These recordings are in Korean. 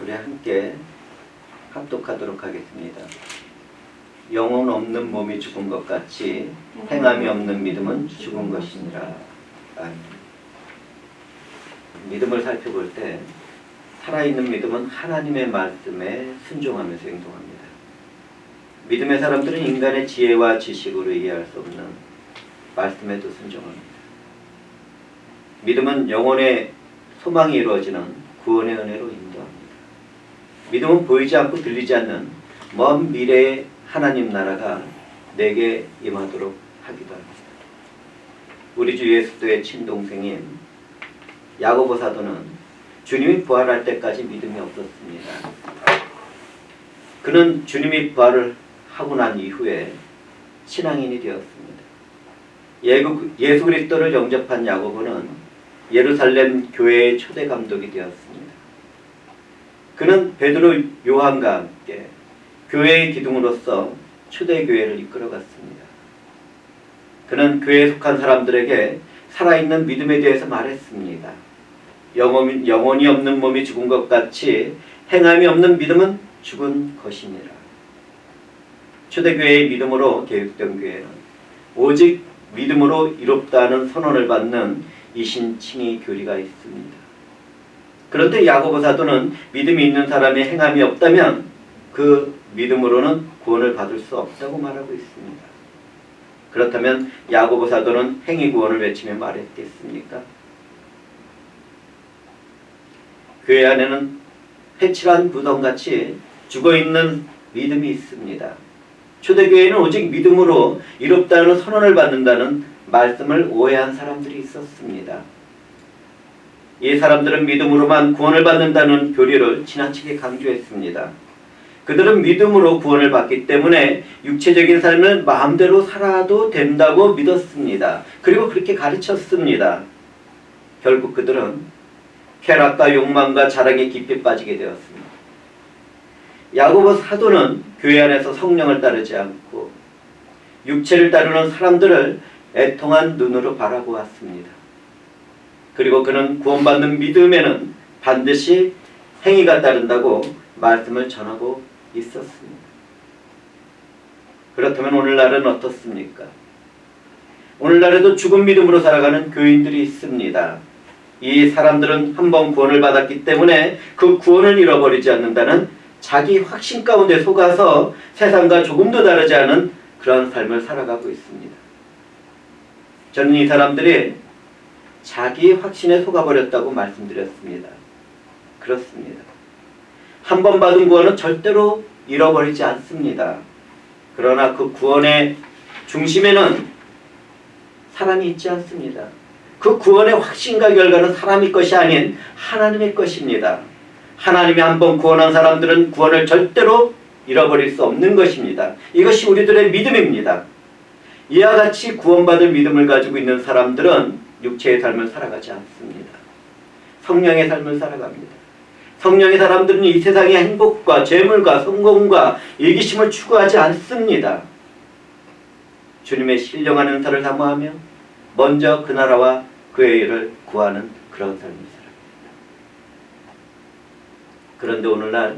우리 함께 합독하도록 하겠습니다. 영혼 없는 몸이 죽은 것 같이 행함이 없는 믿음은 죽은 것이니라. 아멘. 믿음을 살펴볼 때 살아있는 믿음은 하나님의 말씀에 순종하면서 행동합니다. 믿음의 사람들은 인간의 지혜와 지식으로 이해할 수 없는 말씀에도 순종합니다. 믿음은 영혼의 소망이 이루어지는 구원의 은혜로 인도합니다. 믿음은 보이지 않고 들리지 않는 먼 미래의 하나님 나라가 내게 임하도록 하기도 합니다. 우리 주 예수도의 친동생인 야고보 사도는 주님이 부활할 때까지 믿음이 없었습니다. 그는 주님이 부활을 하고 난 이후에 신앙인이 되었습니다. 예수 그리스도를 영접한 야고보는 예루살렘 교회의 초대 감독이 되었습니다. 그는 베드로, 요한과 함께 교회의 기둥으로서 초대교회를 이끌어갔습니다. 그는 교회에 속한 사람들에게 살아있는 믿음에 대해서 말했습니다. 영혼이 없는 몸이 죽은 것 같이 행함이 없는 믿음은 죽은 것이니라. 초대교회의 믿음으로 개육된 교회는 오직 믿음으로 이롭다는 선언을 받는 이신칭의 교리가 있습니다. 그런데 야고보 사도는 믿음이 있는 사람이 행함이 없다면 그 믿음으로는 구원을 받을 수 없다고 말하고 있습니다. 그렇다면 야고보 사도는 행위 구원을 외치며 말했겠습니까? 교회 안에는 회칠한 부동같이 죽어있는 믿음이 있습니다. 초대교회는 오직 믿음으로 이롭다는 선언을 받는다는 말씀을 오해한 사람들이 있었습니다. 이 사람들은 믿음으로만 구원을 받는다는 교리를 지나치게 강조했습니다. 그들은 믿음으로 구원을 받기 때문에 육체적인 삶을 마음대로 살아도 된다고 믿었습니다. 그리고 그렇게 가르쳤습니다. 결국 그들은 쾌락과 욕망과 자랑에 깊이 빠지게 되었습니다. 야고보 사도는 교회 안에서 성령을 따르지 않고 육체를 따르는 사람들을 애통한 눈으로 바라보았습니다. 그리고 그는 구원받는 믿음에는 반드시 행위가 따른다고 말씀을 전하고 있었습니다. 그렇다면 오늘날은 어떻습니까? 오늘날에도 죽은 믿음으로 살아가는 교인들이 있습니다. 이 사람들은 한번 구원을 받았기 때문에 그 구원을 잃어버리지 않는다는 자기 확신 가운데 속아서 세상과 조금도 다르지 않은 그러한 삶을 살아가고 있습니다. 저는 이 사람들이 자기 확신에 속아버렸다고 말씀드렸습니다. 그렇습니다. 한 번 받은 구원은 절대로 잃어버리지 않습니다. 그러나 그 구원의 중심에는 사람이 있지 않습니다. 그 구원의 확신과 결과는 사람의 것이 아닌 하나님의 것입니다. 하나님이 한 번 구원한 사람들은 구원을 절대로 잃어버릴 수 없는 것입니다. 이것이 우리들의 믿음입니다. 이와 같이 구원받을 믿음을 가지고 있는 사람들은 육체의 삶을 살아가지 않습니다. 성령의 삶을 살아갑니다. 성령의 사람들은 이 세상의 행복과 재물과 성공과 이기심을 추구하지 않습니다. 주님의 신령한 은사를 사모하며 먼저 그 나라와 그의 일을 구하는 그런 삶을 살아갑니다. 그런데 오늘날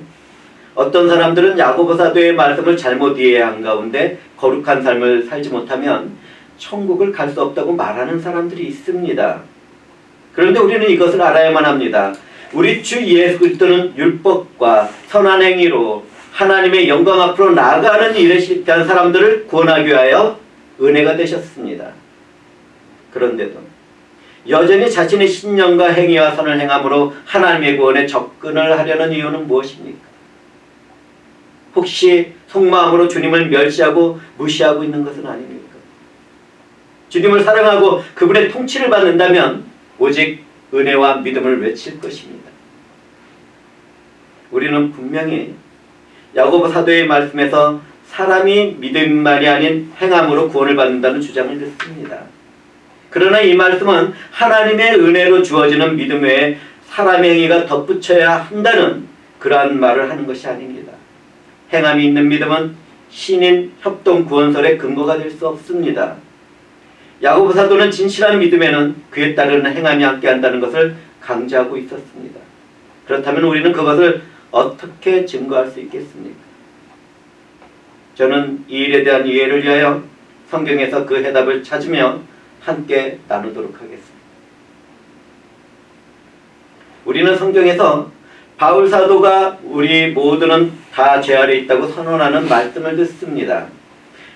어떤 사람들은 야고보 사도의 말씀을 잘못 이해한 가운데 거룩한 삶을 살지 못하면 천국을 갈 수 없다고 말하는 사람들이 있습니다. 그런데 우리는 이것을 알아야만 합니다. 우리 주 예수 그리스도는 율법과 선한 행위로 하나님의 영광 앞으로 나아가는 일에 실패한 사람들을 구원하기 위하여 은혜가 되셨습니다. 그런데도 여전히 자신의 신념과 행위와 선을 행함으로 하나님의 구원에 접근을 하려는 이유는 무엇입니까? 혹시 속마음으로 주님을 멸시하고 무시하고 있는 것은 아닙니까? 주님을 사랑하고 그분의 통치를 받는다면 오직 은혜와 믿음을 외칠 것입니다. 우리는 분명히 야고보 사도의 말씀에서 사람이 믿음만이 아닌 행함으로 구원을 받는다는 주장을 듣습니다. 그러나 이 말씀은 하나님의 은혜로 주어지는 믿음 외에 사람의 행위가 덧붙여야 한다는 그러한 말을 하는 것이 아닙니다. 행함이 있는 믿음은 신인 협동 구원설의 근거가 될 수 없습니다. 야고보 사도는 진실한 믿음에는 그에 따르는 행함이 함께한다는 것을 강조하고 있었습니다. 그렇다면 우리는 그것을 어떻게 증거할 수 있겠습니까? 저는 이 일에 대한 이해를 위하여 성경에서 그 해답을 찾으며 함께 나누도록 하겠습니다. 우리는 성경에서 바울 사도가 우리 모두는 다 죄 아래 있다고 선언하는 말씀을 듣습니다.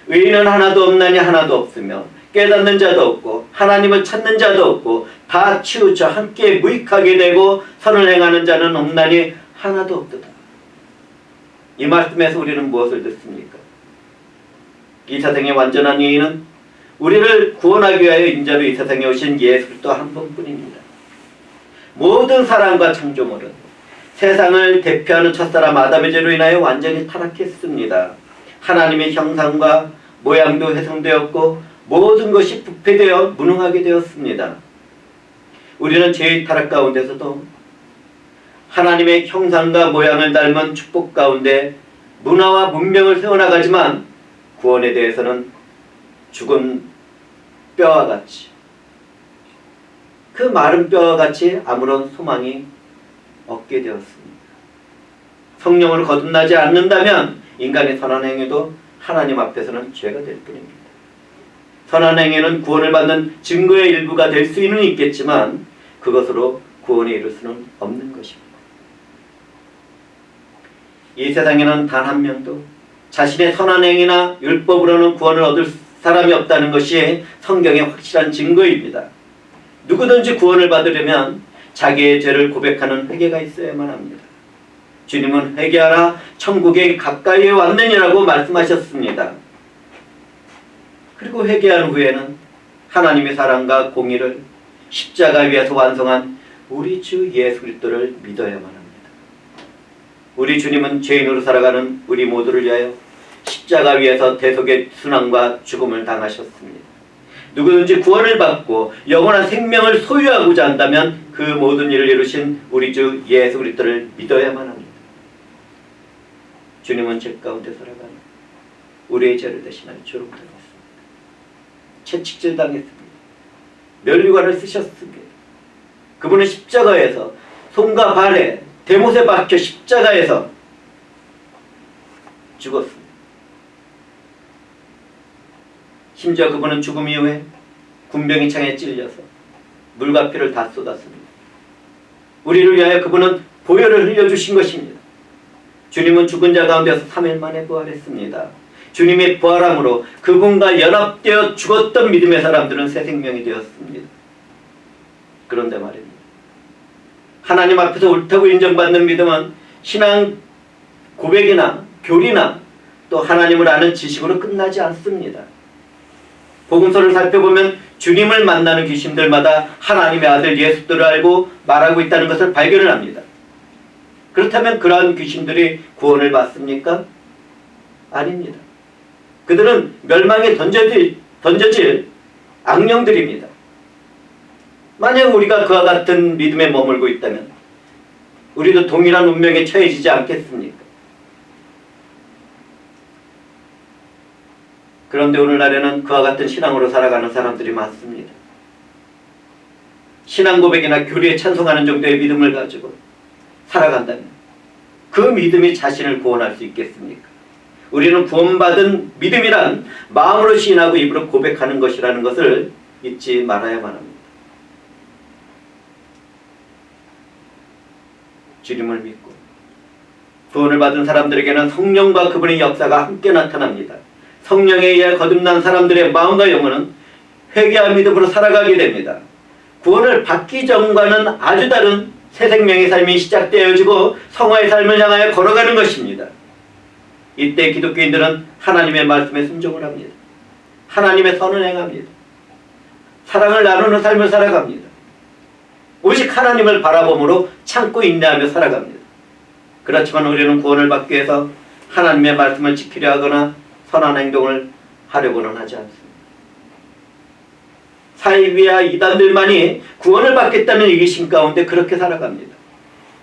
의인은 하나도 없나니 하나도 없으며 깨닫는 자도 없고 하나님을 찾는 자도 없고 다 치우쳐 함께 무익하게 되고 선을 행하는 자는 없나니 하나도 없도다. 이 말씀에서 우리는 무엇을 듣습니까? 이 세상의 완전한 의인은 우리를 구원하기 위하여 인자로 이 세상에 오신 예수 그리스도 한 분뿐입니다. 모든 사람과 창조물은 세상을 대표하는 첫사람 아담의 죄로 인하여 완전히 타락했습니다. 하나님의 형상과 모양도 훼손되었고 모든 것이 부패되어 무능하게 되었습니다. 우리는 죄의 타락 가운데서도 하나님의 형상과 모양을 닮은 축복 가운데 문화와 문명을 세워나가지만 구원에 대해서는 죽은 뼈와 같이, 그 마른 뼈와 같이 아무런 소망이 없게 되었습니다. 성령으로 거듭나지 않는다면 인간의 선한 행위도 하나님 앞에서는 죄가 될 뿐입니다. 선한 행위는 구원을 받는 증거의 일부가 될 수는 있겠지만 그것으로 구원에 이를 수는 없는 것입니다. 이 세상에는 단 한 명도 자신의 선한 행위나 율법으로는 구원을 얻을 사람이 없다는 것이 성경의 확실한 증거입니다. 누구든지 구원을 받으려면 자기의 죄를 고백하는 회개가 있어야만 합니다. 주님은 회개하라 천국에 가까이 왔느니라고 말씀하셨습니다. 그리고 회개한 후에는 하나님의 사랑과 공의를 십자가 위에서 완성한 우리 주 예수 그리스도를 믿어야만 합니다. 우리 주님은 죄인으로 살아가는 우리 모두를 위하여 십자가 위에서 대속의 순환과 죽음을 당하셨습니다. 누구든지 구원을 받고 영원한 생명을 소유하고자 한다면 그 모든 일을 이루신 우리 주 예수 그리스도를 믿어야만 합니다. 주님은 죄 가운데 살아가는 우리의 죄를 대신하여 조롱당했습니다. 채찍질 당했습니다. 면류관을 쓰셨습니다. 그분은 십자가에서 손과 발에 대못에 박혀 십자가에서 죽었습니다. 심지어 그분은 죽음 이후에 군병의 창에 찔려서 물과 피를 다 쏟았습니다. 우리를 위하여 그분은 보혈을 흘려주신 것입니다. 주님은 죽은 자 가운데서 3일 만에 부활했습니다. 주님의 부활함으로 그분과 연합되어 죽었던 믿음의 사람들은 새 생명이 되었습니다. 그런데 말입니다. 하나님 앞에서 옳다고 인정받는 믿음은 신앙 고백이나 교리나 또 하나님을 아는 지식으로 끝나지 않습니다. 복음서를 살펴보면 주님을 만나는 귀신들마다 하나님의 아들 예수를 알고 말하고 있다는 것을 발견을 합니다. 그렇다면 그러한 귀신들이 구원을 받습니까? 아닙니다. 그들은 멸망에 던져질 악령들입니다. 만약 우리가 그와 같은 믿음에 머물고 있다면 우리도 동일한 운명에 처해지지 않겠습니까? 그런데 오늘날에는 그와 같은 신앙으로 살아가는 사람들이 많습니다. 신앙 고백이나 교리에 찬송하는 정도의 믿음을 가지고 살아간다면 그 믿음이 자신을 구원할 수 있겠습니까? 우리는 구원받은 믿음이란 마음으로 시인하고 입으로 고백하는 것이라는 것을 잊지 말아야만 합니다. 주님을 믿고 구원을 받은 사람들에게는 성령과 그분의 역사가 함께 나타납니다. 성령에 의해 거듭난 사람들의 마음과 영혼은 회개와 믿음으로 살아가게 됩니다. 구원을 받기 전과는 아주 다른 새 생명의 삶이 시작되어지고 성화의 삶을 향하여 걸어가는 것입니다. 이때 기독교인들은 하나님의 말씀에 순종을 합니다. 하나님의 선을 행합니다. 사랑을 나누는 삶을 살아갑니다. 오직 하나님을 바라봄으로 참고 인내하며 살아갑니다. 그렇지만 우리는 구원을 받기 위해서 하나님의 말씀을 지키려 하거나 선한 행동을 하려고는 하지 않습니다. 사이비와 이단들만이 구원을 받겠다는 이기심 가운데 그렇게 살아갑니다.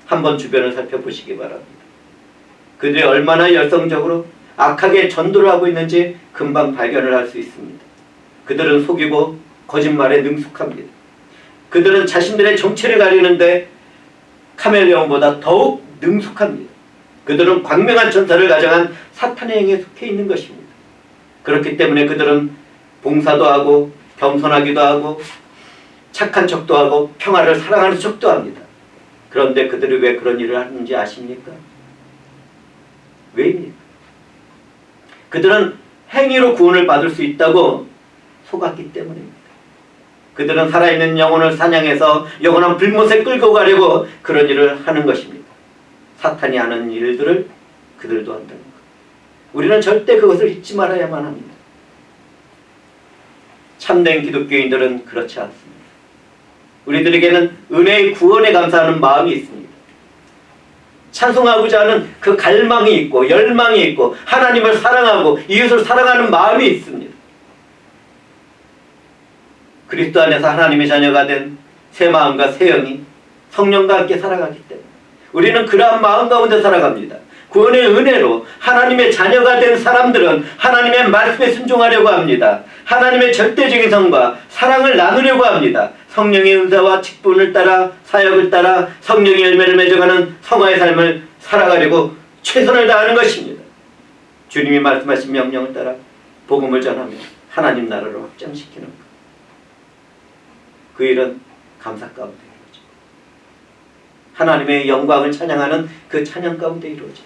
한번 주변을 살펴보시기 바랍니다. 그들이 얼마나 열성적으로 악하게 전도를 하고 있는지 금방 발견을 할 수 있습니다. 그들은 속이고 거짓말에 능숙합니다. 그들은 자신들의 정체를 가리는데 카멜레온보다 더욱 능숙합니다. 그들은 광명한 천사를 가져간 사탄의 행에 속해 있는 것입니다. 그렇기 때문에 그들은 봉사도 하고 겸손하기도 하고 착한 척도 하고 평화를 사랑하는 척도 합니다. 그런데 그들이 왜 그런 일을 하는지 아십니까? 왜입니까? 그들은 행위로 구원을 받을 수 있다고 속았기 때문입니다. 그들은 살아있는 영혼을 사냥해서 영원한 불못에 끌고 가려고 그런 일을 하는 것입니다. 사탄이 하는 일들을 그들도 한다는 것. 우리는 절대 그것을 잊지 말아야만 합니다. 참된 기독교인들은 그렇지 않습니다. 우리들에게는 은혜의 구원에 감사하는 마음이 있습니다. 찬송하고자 하는 그 갈망이 있고 열망이 있고 하나님을 사랑하고 이웃을 사랑하는 마음이 있습니다. 그리스도 안에서 하나님의 자녀가 된 새 마음과 새 영이 성령과 함께 살아가기 때문에 우리는 그러한 마음 가운데 살아갑니다. 구원의 은혜로 하나님의 자녀가 된 사람들은 하나님의 말씀에 순종하려고 합니다. 하나님의 절대적인 성과 사랑을 나누려고 합니다. 성령의 은사와 직분을 따라 사역을 따라 성령의 열매를 맺어가는 성화의 삶을 살아가려고 최선을 다하는 것입니다. 주님이 말씀하신 명령을 따라 복음을 전하며 하나님 나라를 확장시키는 것. 그 일은 감사 가운데 이루어져. 하나님의 영광을 찬양하는 그 찬양 가운데 이루어져.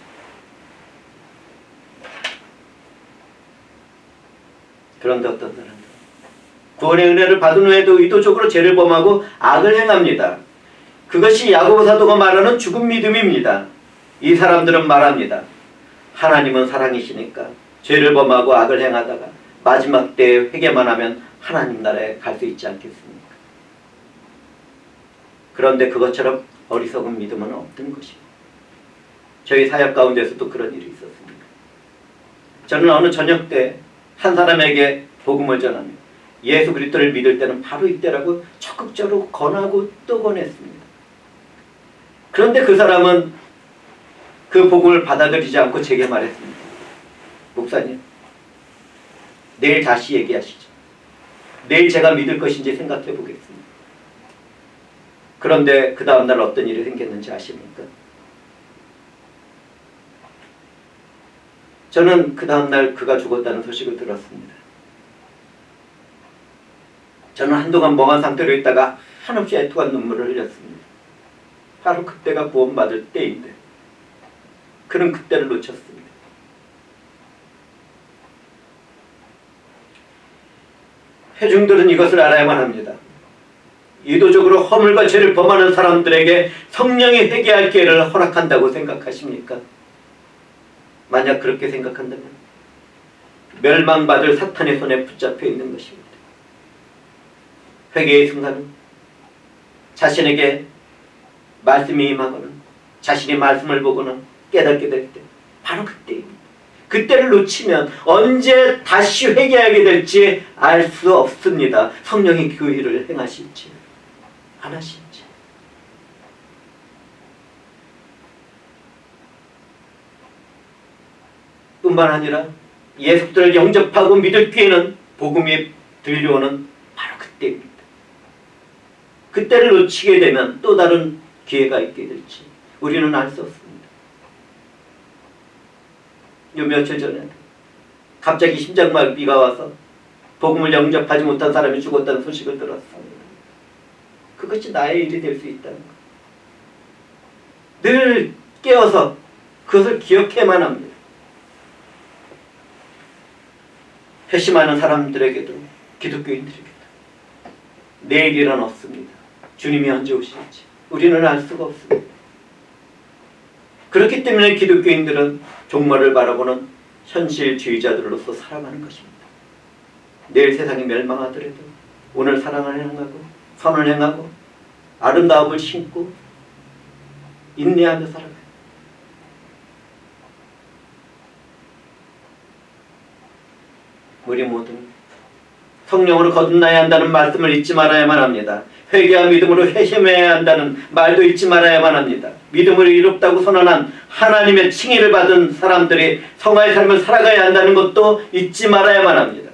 그런데 어떤 사람들은 구원의 은혜를 받은 후에도 의도적으로 죄를 범하고 악을 행합니다. 그것이 야고보 사도가 말하는 죽은 믿음입니다. 이 사람들은 말합니다. 하나님은 사랑이시니까 죄를 범하고 악을 행하다가 마지막 때에 회개만 하면 하나님 나라에 갈 수 있지 않겠습니까? 그런데 그것처럼 어리석은 믿음은 없던 것입니다. 저희 사역 가운데서도 그런 일이 있었습니다. 저는 어느 저녁 때 한 사람에게 복음을 전하며 예수 그리스도를 믿을 때는 바로 이때라고 적극적으로 권하고 또 권했습니다. 그런데 그 사람은 그 복음을 받아들이지 않고 제게 말했습니다. 목사님, 내일 다시 얘기하시죠. 내일 제가 믿을 것인지 생각해 보겠습니다. 그런데 그 다음날 어떤 일이 생겼는지 아십니까? 저는 그 다음날 그가 죽었다는 소식을 들었습니다. 저는 한동안 멍한 상태로 있다가 한없이 애통한 눈물을 흘렸습니다. 바로 그때가 구원받을 때인데 그는 그때를 놓쳤습니다. 회중들은 이것을 알아야만 합니다. 의도적으로 허물과 죄를 범하는 사람들에게 성령이 회개할 기회를 허락한다고 생각하십니까? 만약 그렇게 생각한다면 멸망받을 사탄의 손에 붙잡혀 있는 것입니다. 회개의 순간은 자신에게 말씀이 임하거나 자신이 말씀을 보거나 깨닫게 될 때 바로 그때입니다. 그때를 놓치면 언제 다시 회개하게 될지 알 수 없습니다. 성령이 그 일을 행하실지 안 하실지. 뿐만 아니라 예수들을 영접하고 믿을 기회는 복음이 들려오는 바로 그때입니다. 그때를 놓치게 되면 또 다른 기회가 있게 될지 우리는 알 수 없습니다. 요 며칠 전에 갑자기 심장마비가 와서 복음을 영접하지 못한 사람이 죽었다는 소식을 들었습니다. 그것이 나의 일이 될 수 있다는 것. 늘 깨어서 그것을 기억해야만 합니다. 회심하는 사람들에게도 기독교인들에게도 내일이란 없습니다. 주님이 언제 오실지 우리는 알 수가 없습니다. 그렇기 때문에 기독교인들은 종말을 바라보는 현실주의자들로서 살아가는 것입니다. 내일 세상이 멸망하더라도 오늘 사랑을 행하고 선을 행하고 아름다움을 심고 인내하며 살아가요. 우리 모두 성령으로 거듭나야 한다는 말씀을 잊지 말아야만 합니다. 회개와 믿음으로 회심해야 한다는 말도 잊지 말아야만 합니다. 믿음으로 이롭다고 선언한 하나님의 칭의를 받은 사람들이 성화의 삶을 살아가야 한다는 것도 잊지 말아야만 합니다.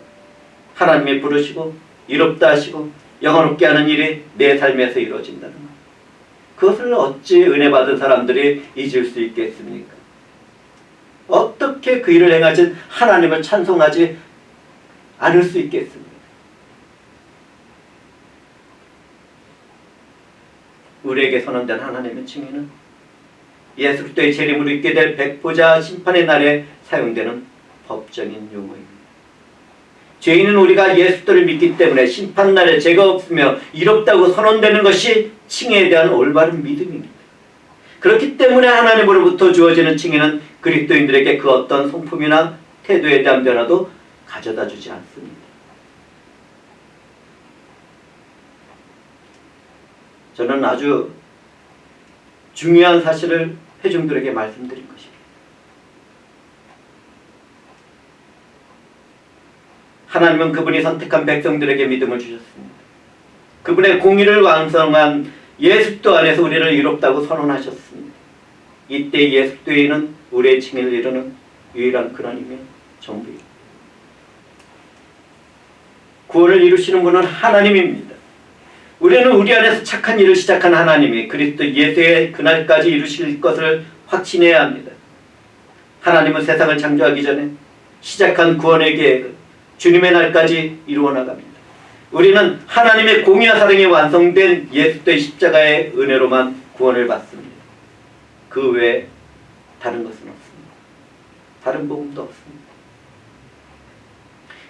하나님이 부르시고 이롭다 하시고 영원롭게 하는 일이 내 삶에서 이루어진다는 것. 그것을 어찌 은혜 받은 사람들이 잊을 수 있겠습니까? 어떻게 그 일을 행하신 하나님을 찬송하지 않을 수 있겠습니까? 우리에게 선언된 하나님의 칭의는 예수 그리스도의 재림으로 있게 될 백보자 심판의 날에 사용되는 법적인 용어입니다. 죄인은 우리가 예수 그리스도를 믿기 때문에 심판날에 죄가 없으며 이롭다고 선언되는 것이 칭의에 대한 올바른 믿음입니다. 그렇기 때문에 하나님으로부터 주어지는 칭의는 그리스도인들에게 그 어떤 성품이나 태도에 대한 변화도 가져다 주지 않습니다. 저는 아주 중요한 사실을 회중들에게 말씀드린 것입니다. 하나님은 그분이 선택한 백성들에게 믿음을 주셨습니다. 그분의 공의를 완성한 예수 그리스도 안에서 우리를 이롭다고 선언하셨습니다. 이때 예수 그리스도에는 우리의 칭의를 이루는 유일한 근원이며 정비입니다. 구원을 이루시는 분은 하나님입니다. 우리는 우리 안에서 착한 일을 시작한 하나님이 그리스도 예수의 그날까지 이루실 것을 확신해야 합니다. 하나님은 세상을 창조하기 전에 시작한 구원의 계획을 주님의 날까지 이루어 나갑니다. 우리는 하나님의 공의와 사랑이 완성된 예수의 십자가의 은혜로만 구원을 받습니다. 그 외에 다른 것은 없습니다. 다른 복음도 없습니다.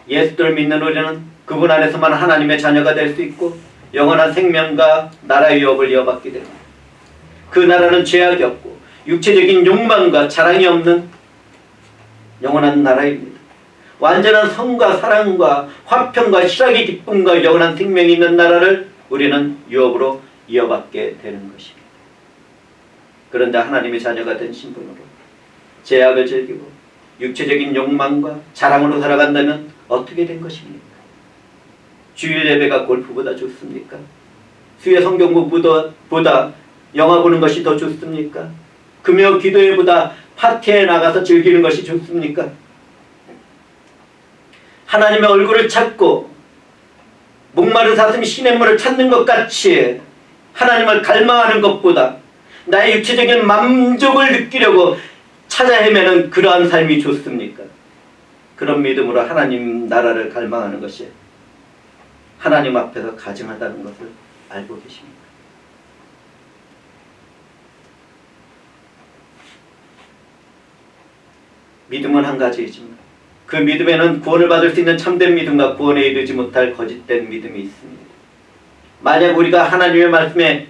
예수를 믿는 우리는 그분 안에서만 하나님의 자녀가 될 수 있고 영원한 생명과 나라의 유업을 이어받게 됩니다. 그 나라는 죄악이 없고 육체적인 욕망과 자랑이 없는 영원한 나라입니다. 완전한 성과 사랑과 화평과 희락의 기쁨과 영원한 생명이 있는 나라를 우리는 유업으로 이어받게 되는 것입니다. 그런데 하나님의 자녀가 된 신분으로 죄악을 즐기고 육체적인 욕망과 자랑으로 살아간다면 어떻게 된 것입니까? 주일 예배가 골프보다 좋습니까? 수요 성경 공부보다 영화 보는 것이 더 좋습니까? 금요 기도회보다 파티에 나가서 즐기는 것이 좋습니까? 하나님의 얼굴을 찾고 목마른 사슴이 시냇물을 찾는 것 같이 하나님을 갈망하는 것보다 나의 육체적인 만족을 느끼려고 찾아 헤매는 그러한 삶이 좋습니까? 그런 믿음으로 하나님 나라를 갈망하는 것이 하나님 앞에서 가증하다는 것을 알고 계십니까? 믿음은 한 가지이지만 그 믿음에는 구원을 받을 수 있는 참된 믿음과 구원에 이르지 못할 거짓된 믿음이 있습니다. 만약 우리가 하나님의 말씀에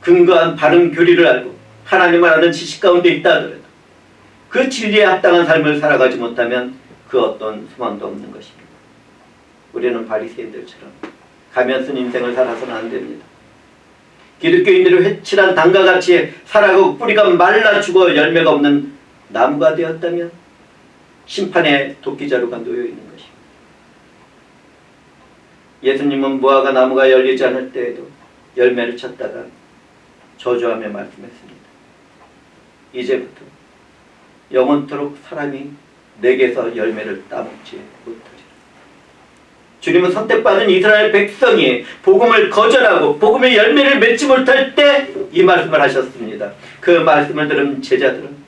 근거한 바른 교리를 알고 하나님을 아는 지식 가운데 있다 하더라도 그 진리에 합당한 삶을 살아가지 못하면 그 어떤 소망도 없는 것입니다. 우리는 바리새인들처럼 가면 쓴 인생을 살아서는 안 됩니다. 기독교인들이 회칠한 단과 같이 살아가고 뿌리가 말라 죽어 열매가 없는 나무가 되었다면 심판의 도끼자루가 놓여 있는 것입니다. 예수님은 무화과 나무가 열리지 않을 때에도 열매를 찾다가 저주하며 말씀했습니다. 이제부터 영원토록 사람이 내게서 열매를 따먹지 못하리라. 주님은 선택받은 이스라엘 백성이 복음을 거절하고 복음의 열매를 맺지 못할 때 이 말씀을 하셨습니다. 그 말씀을 들은 제자들은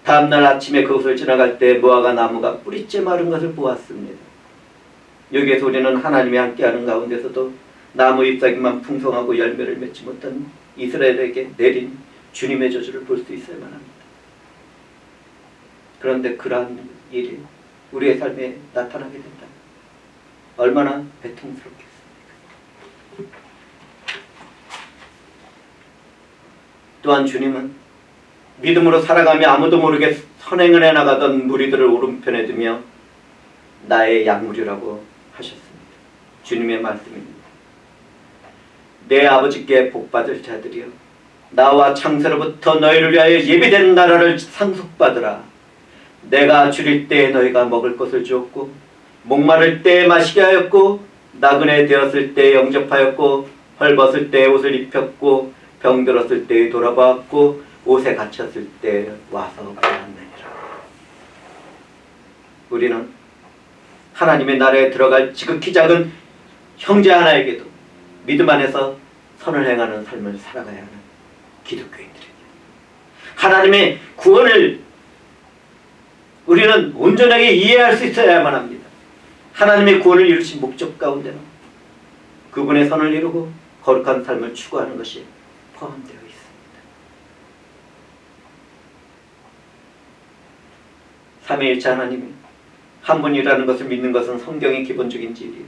다음날 아침에 그곳을 지나갈 때 무화과 나무가 뿌리째 마른 것을 보았습니다. 여기에서 우리는 하나님이 함께하는 가운데서도 나무 잎사귀만 풍성하고 열매를 맺지 못한 이스라엘에게 내린 주님의 저주를 볼 수 있어야만 합니다. 그런데 그러한 일이 우리의 삶에 나타나게 된다. 얼마나 배통스럽겠습니까? 또한 주님은 믿음으로 살아가며 아무도 모르게 선행을 해나가던 무리들을 오른편에 두며 나의 약물이라고 하셨습니다. 주님의 말씀입니다. 내 아버지께 복받을 자들이여 나와 창세로부터 너희를 위하여 예비된 나라를 상속받으라. 내가 줄일 때에 너희가 먹을 것을 주었고 목마를 때에 마시게 하였고 나그네 되었을 때에 영접하였고 헐벗을 때에 옷을 입혔고 병들었을 때에 돌아보았고 옷에 갇혔을 때에 와서 보았느니라. 우리는 하나님의 나라에 들어갈 지극히 작은 형제 하나에게도 믿음 안에서 선을 행하는 삶을 살아가야 하는 기독교인들에게 하나님의 구원을 우리는 온전하게 이해할 수 있어야만 합니다. 하나님의 구원을 이루신 목적 가운데는 그분의 선을 이루고 거룩한 삶을 추구하는 것이 포함되어 있습니다. 삼위일체 하나님이 한 분이라는 것을 믿는 것은 성경의 기본적인 진리예요.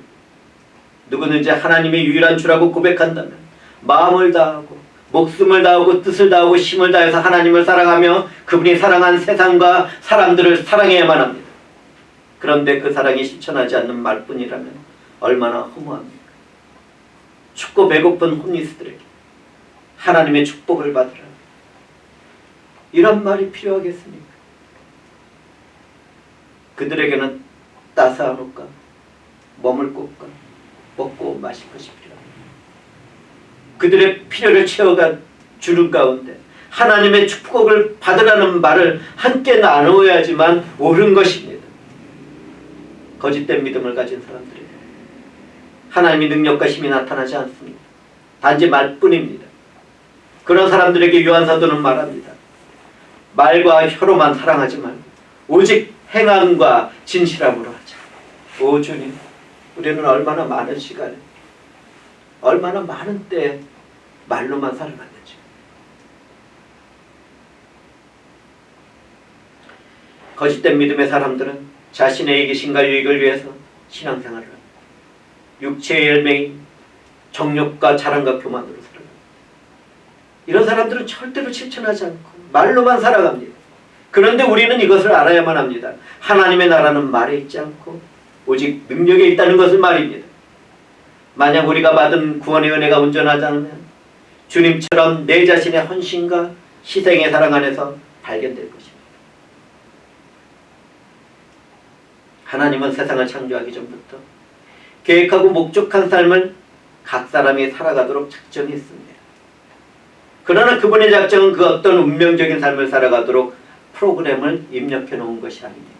누구든지 하나님의 유일한 주라고 고백한다면 마음을 다하고 목숨을 다하고 뜻을 다하고 힘을 다해서 하나님을 사랑하며 그분이 사랑한 세상과 사람들을 사랑해야만 합니다. 그런데 그 사랑이 실천하지 않는 말뿐이라면 얼마나 허무합니까? 춥고 배고픈 홈리스들에게 하나님의 축복을 받으라, 이런 말이 필요하겠습니까? 그들에게는 따스한 옷과 머물 곳과 먹고 마실 것이 필요합니다. 그들의 필요를 채워가 주는 가운데 하나님의 축복을 받으라는 말을 함께 나누어야지만 옳은 것입니다. 거짓된 믿음을 가진 사람들에게 하나님의 능력과 힘이 나타나지 않습니다. 단지 말뿐입니다. 그런 사람들에게 요한사도는 말합니다. 말과 혀로만 사랑하지 말고 오직 행함과 진실함으로 하자. 오 주님, 우리는 얼마나 많은 시간에, 얼마나 많은 때에 말로만 살아갔는지. 거짓된 믿음의 사람들은 자신의 이기심과 유익을 위해서 신앙생활을 합니다. 육체의 열매인 정욕과 자랑과 교만으로 살아갑니다. 이런 사람들은 절대로 실천하지 않고 말로만 살아갑니다. 그런데 우리는 이것을 알아야만 합니다. 하나님의 나라는 말에 있지 않고 오직 능력에 있다는 것을 말입니다. 만약 우리가 받은 구원의 은혜가 온전하지 않으면 주님처럼 내 자신의 헌신과 희생의 사랑 안에서 발견될 것입니다. 하나님은 세상을 창조하기 전부터 계획하고 목적한 삶을 각 사람이 살아가도록 작정했습니다. 그러나 그분의 작정은 그 어떤 운명적인 삶을 살아가도록 프로그램을 입력해 놓은 것이 아닙니다.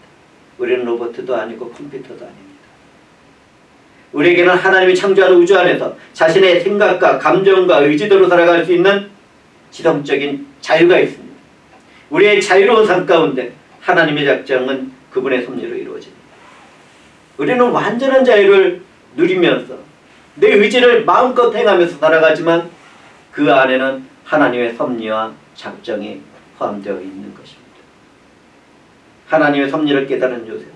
우리는 로봇도 아니고 컴퓨터도 아닙니다. 우리에게는 하나님이 창조하는 우주 안에서 자신의 생각과 감정과 의지대로 살아갈 수 있는 지성적인 자유가 있습니다. 우리의 자유로운 삶 가운데 하나님의 작정은 그분의 섭리로 이루어집니다. 우리는 완전한 자유를 누리면서 내 의지를 마음껏 행하면서 살아가지만 그 안에는 하나님의 섭리와 작정이 포함되어 있는 것입니다. 하나님의 섭리를 깨달은 요셉,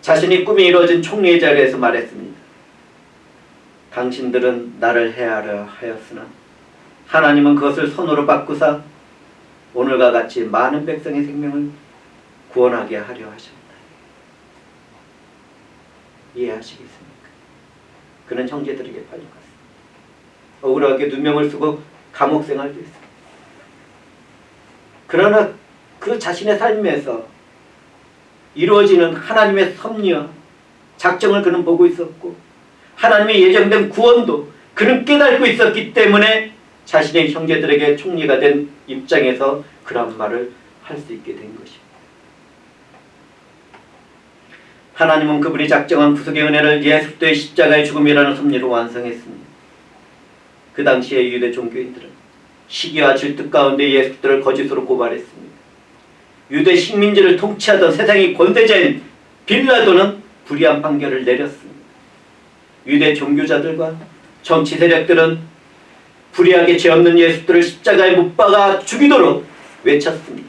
자신이 꿈이 이루어진 총리의 자리에서 말했습니다. 당신들은 나를 해하려 하였으나 하나님은 그것을 선으로 바꾸사 오늘과 같이 많은 백성의 생명을 구원하게 하려 하셨다. 이해하시겠습니까? 그는 형제들에게 팔려갔습니다. 억울하게 누명을 쓰고 감옥 생활도 했습니다. 그러나 그 자신의 삶에서 이루어지는 하나님의 섭리와 작정을 그는 보고 있었고 하나님의 예정된 구원도 그는 깨닫고 있었기 때문에 자신의 형제들에게 총리가 된 입장에서 그런 말을 할 수 있게 된 것입니다. 하나님은 그분이 작정한 구속의 은혜를 예수 그리스도의 십자가의 죽음이라는 섭리로 완성했습니다. 그 당시의 유대 종교인들은 시기와 질투 가운데 예수 그리스도를 거짓으로 고발했습니다. 유대 식민지를 통치하던 세상의 권세자인 빌라도는 불의한 판결을 내렸습니다. 유대 종교자들과 정치 세력들은 불의하게 죄 없는 예수 그리스도를 십자가에 못 박아 죽이도록 외쳤습니다.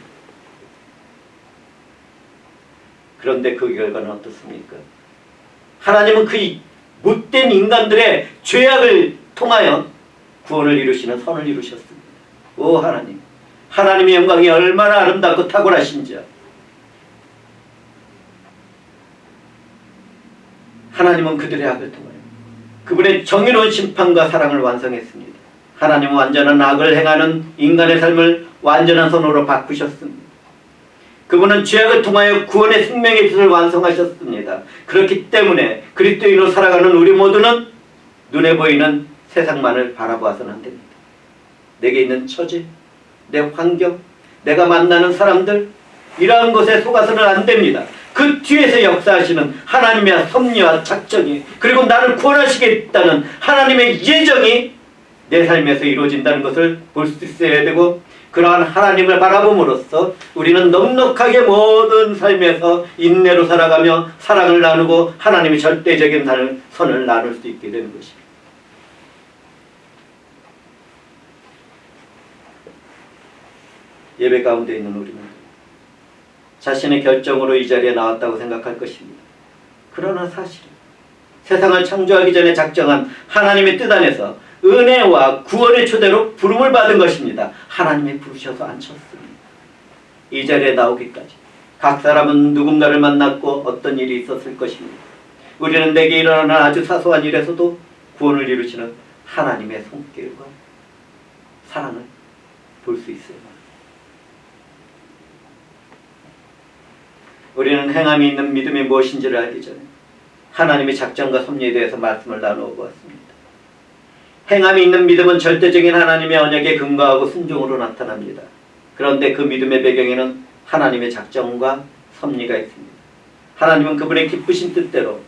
그런데 그 결과는 어떻습니까? 하나님은 그 못된 인간들의 죄악을 통하여 구원을 이루시는 선을 이루셨습니다. 오 하나님, 하나님의 영광이 얼마나 아름답고 탁월하신지요. 하나님은 그들의 악을 통하여 그분의 정의로운 심판과 사랑을 완성했습니다. 하나님은 완전한 악을 행하는 인간의 삶을 완전한 선으로 바꾸셨습니다. 그분은 죄악을 통하여 구원의 생명의 빛을 완성하셨습니다. 그렇기 때문에 그리스도인으로 살아가는 우리 모두는 눈에 보이는 세상만을 바라보아서는 안 됩니다. 내게 있는 처지, 내 환경, 내가 만나는 사람들, 이러한 것에 속아서는 안 됩니다. 그 뒤에서 역사하시는 하나님의 섭리와 작정이, 그리고 나를 구원하시겠다는 하나님의 예정이 내 삶에서 이루어진다는 것을 볼 수 있어야 되고, 그러한 하나님을 바라봄으로써 우리는 넉넉하게 모든 삶에서 인내로 살아가며 사랑을 나누고 하나님의 절대적인 선을 나눌 수 있게 되는 것입니다. 예배 가운데 있는 우리는 자신의 결정으로 이 자리에 나왔다고 생각할 것입니다. 그러나 사실은 세상을 창조하기 전에 작정한 하나님의 뜻 안에서 은혜와 구원의 초대로 부름을 받은 것입니다. 하나님이 부르셔서 앉혔습니다. 이 자리에 나오기까지 각 사람은 누군가를 만났고 어떤 일이 있었을 것입니다. 우리는 내게 일어나는 아주 사소한 일에서도 구원을 이루시는 하나님의 손길과 사랑을 볼 수 있어요. 우리는 행함이 있는 믿음이 무엇인지를 알기 전에 하나님의 작정과 섭리에 대해서 말씀을 나누어 보았습니다. 행함이 있는 믿음은 절대적인 하나님의 언약에 근거하고 순종으로 나타납니다. 그런데 그 믿음의 배경에는 하나님의 작정과 섭리가 있습니다. 하나님은 그분의 기쁘신 뜻대로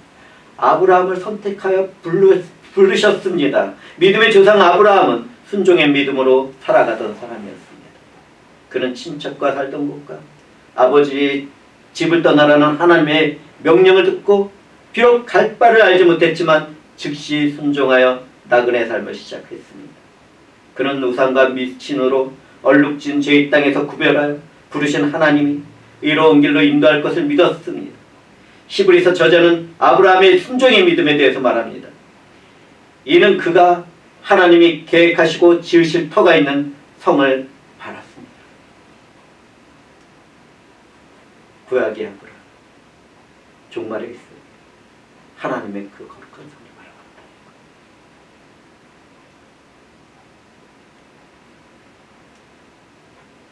아브라함을 선택하여 부르셨습니다. 믿음의 조상 아브라함은 순종의 믿음으로 살아가던 사람이었습니다. 그는 친척과 살던 곳과 아버지의 집을 떠나라는 하나님의 명령을 듣고 비록 갈 바를 알지 못했지만 즉시 순종하여 나그네 삶을 시작했습니다. 그는 우상과 미신으로 얼룩진 죄의 땅에서 구별하여 부르신 하나님이 의로운 길로 인도할 것을 믿었습니다. 히브리서 저자는 아브라함의 순종의 믿음에 대해서 말합니다. 이는 그가 하나님이 계획하시고 지으실 터가 있는 성을 바랐습니다. 구약의 아브라함, 종말에 있어요. 하나님의 그 거룩한 성을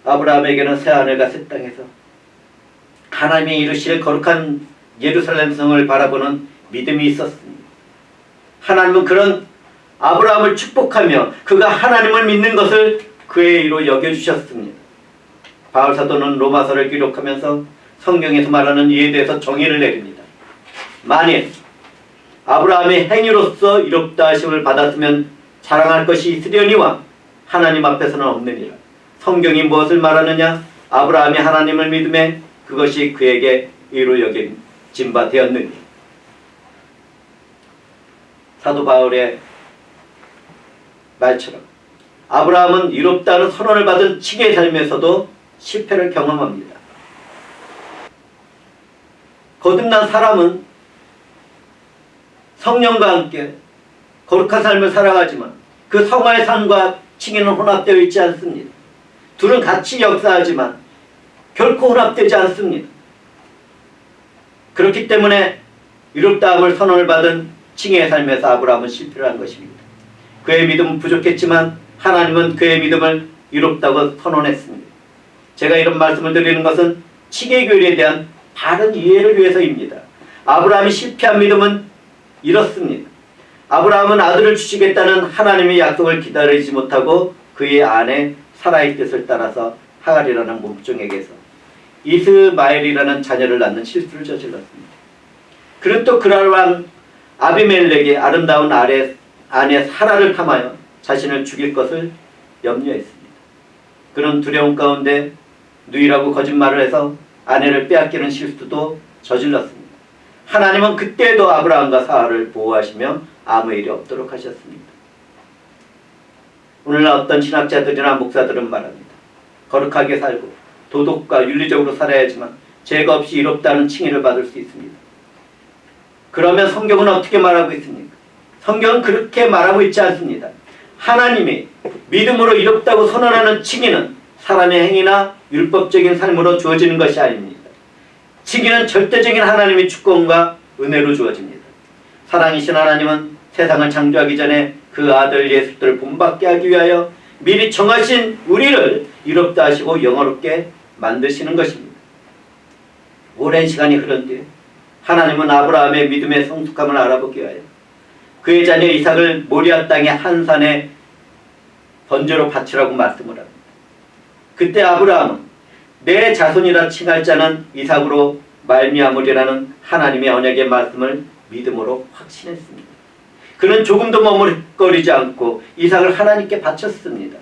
바라봤다. 아브라함에게는 새하늘과 새 땅에서 하나님이 이루실 거룩한 예루살렘 성을 바라보는 믿음이 있었습니다. 하나님은 그런 아브라함을 축복하며 그가 하나님을 믿는 것을 그의 의로 여겨주셨습니다. 바울 사도는 로마서를 기록하면서 성경에서 말하는 이에 대해서 정의를 내립니다. 만일 아브라함의 행위로서 이롭다 하심을 받았으면 자랑할 것이 있으려니와 하나님 앞에서는 없느니라. 성경이 무엇을 말하느냐? 아브라함이 하나님을 믿음에 그것이 그에게 의로 여겨진 바 되었느니. 사도 바울의 말처럼 아브라함은 이롭다는 선언을 받은 칭의 삶에서도 실패를 경험합니다. 거듭난 사람은 성령과 함께 거룩한 삶을 살아가지만 그 성화의 삶과 칭의는 혼합되어 있지 않습니다. 둘은 같이 역사하지만 결코 혼합되지 않습니다. 그렇기 때문에 이롭다함을 선언을 받은 칭의의 삶에서 아브라함은 실패를 한 것입니다. 그의 믿음은 부족했지만 하나님은 그의 믿음을 이롭다고 선언했습니다. 제가 이런 말씀을 드리는 것은 칭의 교리에 대한 바른 이해를 위해서입니다. 아브라함이 실패한 믿음은 이렇습니다. 아브라함은 아들을 주시겠다는 하나님의 약속을 기다리지 못하고 그의 아내 사라의 뜻을 따라서 하갈이라는 몸종에게서 이스마엘이라는 자녀를 낳는 실수를 저질렀습니다. 그는 또 그러한 아비멜렉의 아름다운 아내 사라를 탐하여 자신을 죽일 것을 염려했습니다. 그는 두려움 가운데 누이라고 거짓말을 해서 아내를 빼앗기는 실수도 저질렀습니다. 하나님은 그때도 아브라함과 사라를 보호하시며 아무 일이 없도록 하셨습니다. 오늘날 어떤 신학자들이나 목사들은 말합니다. 거룩하게 살고 도덕과 윤리적으로 살아야지만 죄가 없이 이롭다는 칭의를 받을 수 있습니다. 그러면 성경은 어떻게 말하고 있습니까? 성경은 그렇게 말하고 있지 않습니다. 하나님이 믿음으로 이롭다고 선언하는 칭의는 사람의 행위나 율법적인 삶으로 주어지는 것이 아닙니다. 칭의는 절대적인 하나님의 주권과 은혜로 주어집니다. 사랑이신 하나님은 세상을 창조하기 전에 그 아들 예수를 본받게 하기 위하여 미리 정하신 우리를 이롭다 하시고 영화롭게 만드시는 것입니다. 오랜 시간이 흐른 뒤에 하나님은 아브라함의 믿음의 성숙함을 알아보기 위하여 그의 자녀 이삭을 모리아 땅의 한 산에 번제로 바치라고 말씀을 합니다. 그때 아브라함은 내 자손이라 칭할 자는 이삭으로 말미암으리라는 하나님의 언약의 말씀을 믿음으로 확신했습니다. 그는 조금도 머뭇거리지 않고 이삭을 하나님께 바쳤습니다.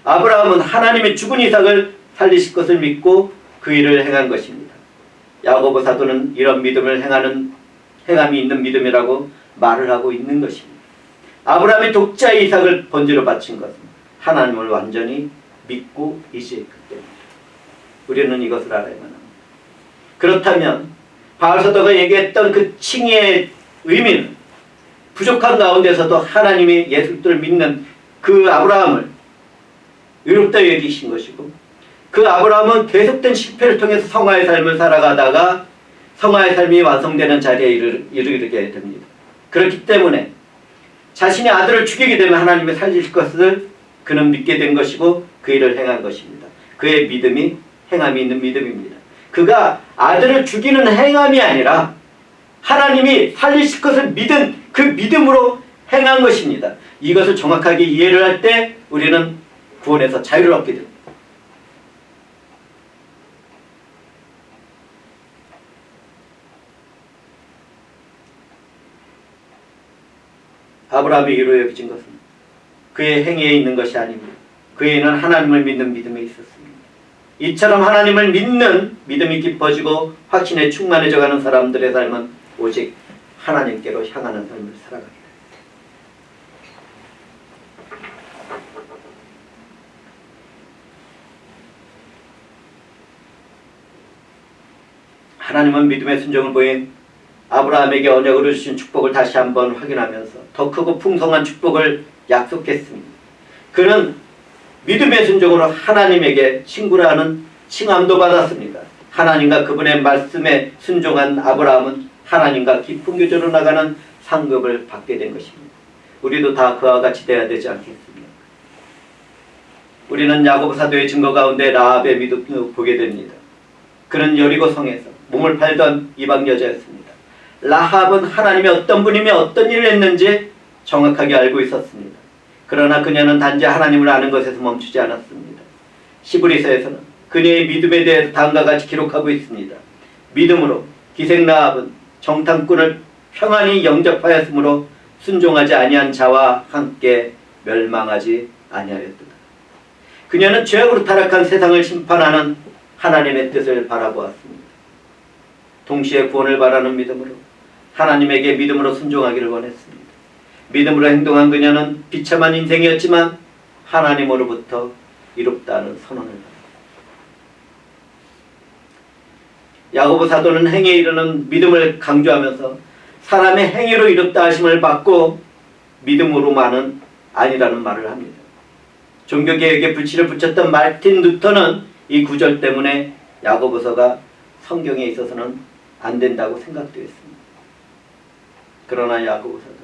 아브라함은 하나님의 죽은 이삭을 살리실 것을 믿고 그 일을 행한 것입니다. 야고보 사도는 이런 믿음을 행함이 있는 믿음이라고 말을 하고 있는 것입니다. 아브라함이 독자의 이삭을 번제로 바친 것은 하나님을 완전히 믿고 의지했기 때문입니다. 우리는 이것을 알아야만 합니다. 그렇다면 바울사도가 얘기했던 그 칭의의 의미는 부족한 가운데서도 하나님이 예수 그리스도를 믿는 그 아브라함을 의롭다 여기신 것이고, 그 아브라함은 계속된 실패를 통해서 성화의 삶을 살아가다가 성화의 삶이 완성되는 자리에 이르게 됩니다. 그렇기 때문에 자신의 아들을 죽이게 되면 하나님이 살리실 것을 그는 믿게 된 것이고 그 일을 행한 것입니다. 그의 믿음이 행함이 있는 믿음입니다. 그가 아들을 죽이는 행함이 아니라 하나님이 살리실 것을 믿은 그 믿음으로 행한 것입니다. 이것을 정확하게 이해를 할 때 우리는 구원에서 자유를 얻게 됩니다. 아브라함이 의로 여겨진 것은 그의 행위에 있는 것이 아니고 그에는 하나님을 믿는 믿음이 있었습니다. 이처럼 하나님을 믿는 믿음이 깊어지고 확신에 충만해져가는 사람들의 삶은 오직 하나님께로 향하는 삶을 살아가게 됩니다. 하나님은 믿음의 순종을 보인 아브라함에게 언약으로 주신 축복을 다시 한번 확인하면서 더 크고 풍성한 축복을 약속했습니다. 그는 믿음의 순종으로 하나님에게 친구라는 칭함도 받았습니다. 하나님과 그분의 말씀에 순종한 아브라함은 하나님과 깊은 교제로 나가는 상급을 받게 된 것입니다. 우리도 다 그와 같이 되어야 되지 않겠습니까? 우리는 야고보 사도의 증거 가운데 라합의 믿음을 보게 됩니다. 그는 여리고 성에서 몸을 팔던 이방 여자였습니다. 라합은 하나님의 어떤 분이며 어떤 일을 했는지 정확하게 알고 있었습니다. 그러나 그녀는 단지 하나님을 아는 것에서 멈추지 않았습니다. 히브리서에서는 그녀의 믿음에 대해서 다음과 같이 기록하고 있습니다. 믿음으로 기생 라합은 정탐꾼을 평안히 영접하였으므로 순종하지 아니한 자와 함께 멸망하지 아니하였도다. 그녀는 죄악으로 타락한 세상을 심판하는 하나님의 뜻을 바라보았습니다. 동시에 구원을 바라는 믿음으로 하나님에게 믿음으로 순종하기를 원했습니다. 믿음으로 행동한 그녀는 비참한 인생이었지만 하나님으로부터 이롭다는 선언을 받았습니다. 야고보 사도는 행위에 이르는 믿음을 강조하면서 사람의 행위로 이롭다 하심을 받고 믿음으로만은 아니라는 말을 합니다. 종교개혁에 불씨를 붙였던 마틴 루터는 이 구절 때문에 야고보서가 성경에 있어서는 안 된다고 생각되었습니다. 그러나 야고보서는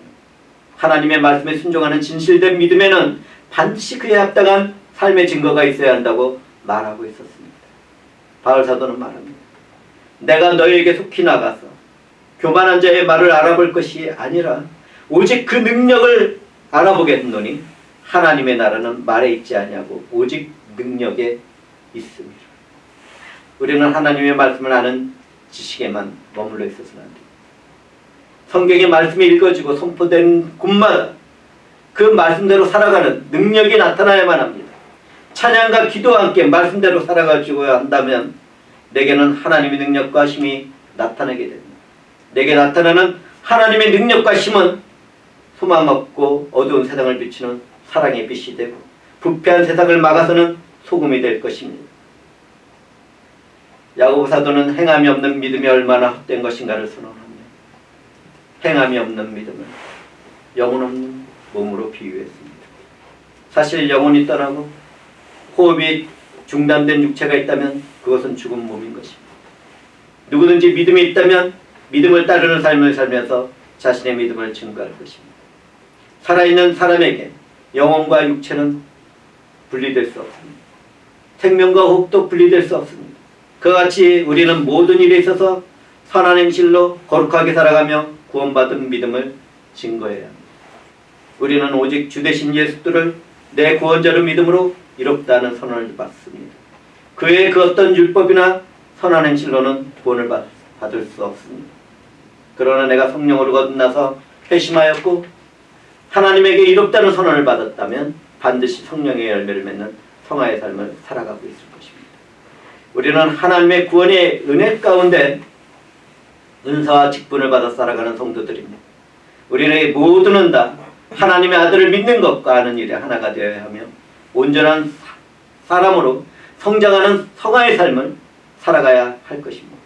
하나님의 말씀에 순종하는 진실된 믿음에는 반드시 그에 합당한 삶의 증거가 있어야 한다고 말하고 있었습니다. 바울 사도는 말합니다. 내가 너희에게 속히 나가서 교만한 자의 말을 알아볼 것이 아니라 오직 그 능력을 알아보겠노니 하나님의 나라는 말에 있지 아니하고 오직 능력에 있습니다. 우리는 하나님의 말씀을 아는 지식에만 머물러 있어서는 안 됩니다. 성경의 말씀이 읽어지고 선포된 곳마다 그 말씀대로 살아가는 능력이 나타나야만 합니다. 찬양과 기도와 함께 말씀대로 살아가지고 한다면 내게는 하나님의 능력과 힘이 나타나게 됩니다. 내게 나타나는 하나님의 능력과 힘은 소망 없고 어두운 세상을 비추는 사랑의 빛이 되고 부패한 세상을 막아서는 소금이 될 것입니다. 야고보 사도는 행함이 없는 믿음이 얼마나 헛된 것인가를 선언합니다. 행함이 없는 믿음을 영혼 없는 몸으로 비유했습니다. 사실 영혼이 떠나고 호흡이 중단된 육체가 있다면 그것은 죽은 몸인 것입니다. 누구든지 믿음이 있다면 믿음을 따르는 삶을 살면서 자신의 믿음을 증거할 것입니다. 살아있는 사람에게 영혼과 육체는 분리될 수 없습니다. 생명과 호흡도 분리될 수 없습니다. 그와 같이 우리는 모든 일에 있어서 선한 행실로 거룩하게 살아가며 구원받은 믿음을 증거해야 합니다. 우리는 오직 주 되신 예수를 내 구원자로 믿음으로 이롭다는 선언을 받습니다. 그의 그 어떤 율법이나 선한 행실로는 구원을 받을 수 없습니다. 그러나 내가 성령으로 거듭나서 회심하였고 하나님에게 이롭다는 선언을 받았다면 반드시 성령의 열매를 맺는 성화의 삶을 살아가고 있을 것입니다. 우리는 하나님의 구원의 은혜 가운데 은사와 직분을 받아 살아가는 성도들입니다. 우리의 모두는 다 하나님의 아들을 믿는 것과 아는 일에 하나가 되어야 하며 온전한 사람으로 성장하는 성화의 삶을 살아가야 할 것입니다.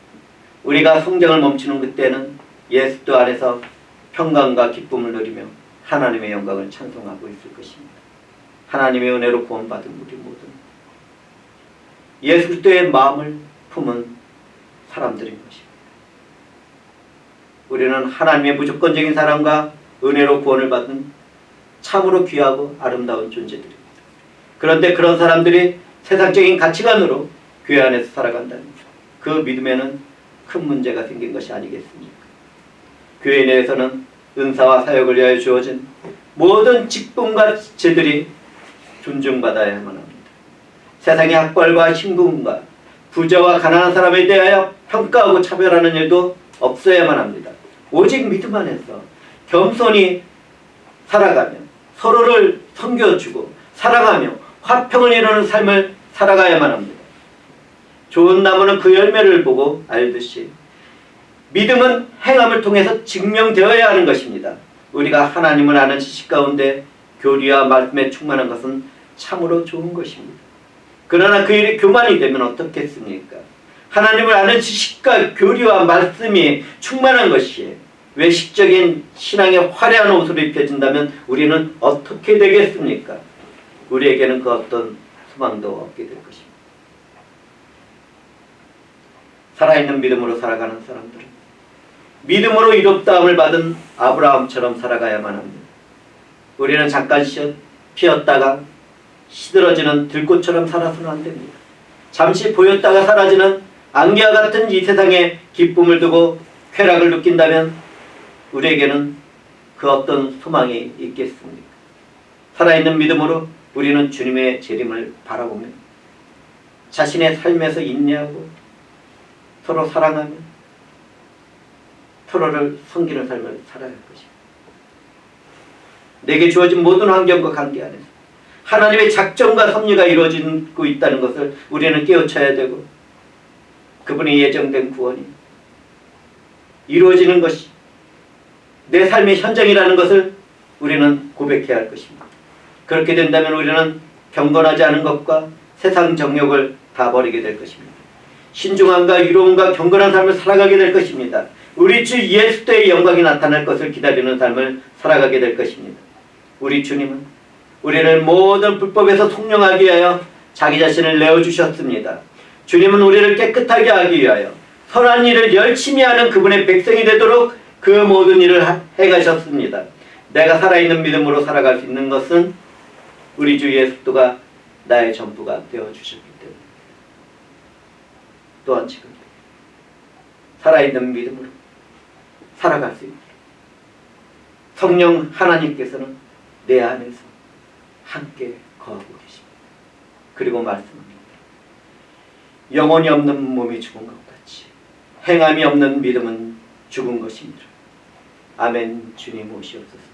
우리가 성장을 멈추는 그때는 예수 그리스도 안에서 평강과 기쁨을 누리며 하나님의 영광을 찬송하고 있을 것입니다. 하나님의 은혜로 구원받은 우리 모두 예수 그리스도의 마음을 품은 사람들인 것입니다. 우리는 하나님의 무조건적인 사랑과 은혜로 구원을 받은 참으로 귀하고 아름다운 존재들입니다. 그런데 그런 사람들이 세상적인 가치관으로 교회 안에서 살아간다는 그 믿음에는 큰 문제가 생긴 것이 아니겠습니까? 교회 내에서는 은사와 사역을 위하여 주어진 모든 직분과 제들이 존중받아야만 합니다. 세상의 학벌과 신분과 부자와 가난한 사람에 대하여 평가하고 차별하는 일도 없어야만 합니다. 오직 믿음 안에서 겸손히 살아가며 서로를 섬겨주고 사랑하며 화평을 이루는 삶을 살아가야만 합니다. 좋은 나무는 그 열매를 보고 알듯이 믿음은 행함을 통해서 증명되어야 하는 것입니다. 우리가 하나님을 아는 지식 가운데 교리와 말씀에 충만한 것은 참으로 좋은 것입니다. 그러나 그 일이 교만이 되면 어떻겠습니까? 하나님을 아는 지식과 교리와 말씀이 충만한 것이 외식적인 신앙의 화려한 옷으로 입혀진다면 우리는 어떻게 되겠습니까? 우리에게는 그 어떤 소망도 없게 될 것입니다. 살아있는 믿음으로 살아가는 사람들은 믿음으로 이롭다함을 받은 아브라함처럼 살아가야만 합니다. 우리는 잠깐 피었다가 시들어지는 들꽃처럼 살아서는 안 됩니다. 잠시 보였다가 사라지는 안개와 같은 이 세상에 기쁨을 두고 쾌락을 느낀다면 우리에게는 그 어떤 소망이 있겠습니까? 살아있는 믿음으로 우리는 주님의 재림을 바라보며 자신의 삶에서 인내하고 서로 사랑하며 서로를 섬기는 삶을 살아야 할 것입니다. 내게 주어진 모든 환경과 관계 안에서 하나님의 작정과 섭리가 이루어지고 있다는 것을 우리는 깨우쳐야 되고 그분이 예정된 구원이 이루어지는 것이 내 삶의 현장이라는 것을 우리는 고백해야 할 것입니다. 그렇게 된다면 우리는 경건하지 않은 것과 세상 정욕을 다 버리게 될 것입니다. 신중함과 이로움과 경건한 삶을 살아가게 될 것입니다. 우리 주 예수 그리스도의 영광이 나타날 것을 기다리는 삶을 살아가게 될 것입니다. 우리 주님은 우리를 모든 불법에서 속량하기 위하여 자기 자신을 내어주셨습니다. 주님은 우리를 깨끗하게 하기 위하여 선한 일을 열심히 하는 그분의 백성이 되도록 그 모든 일을 해가셨습니다. 내가 살아있는 믿음으로 살아갈 수 있는 것은 우리 주 예수 그리스도가 나의 전부가 되어주셨기 때문에 또한 지금 살아있는 믿음으로 살아갈 수 있도록 성령 하나님께서는 내 안에서 함께 거하고 계십니다. 그리고 말씀합니다. 영혼이 없는 몸이 죽은 것 같이 행함이 없는 믿음은 죽은 것입니다. 아멘. 주님 오시옵소서.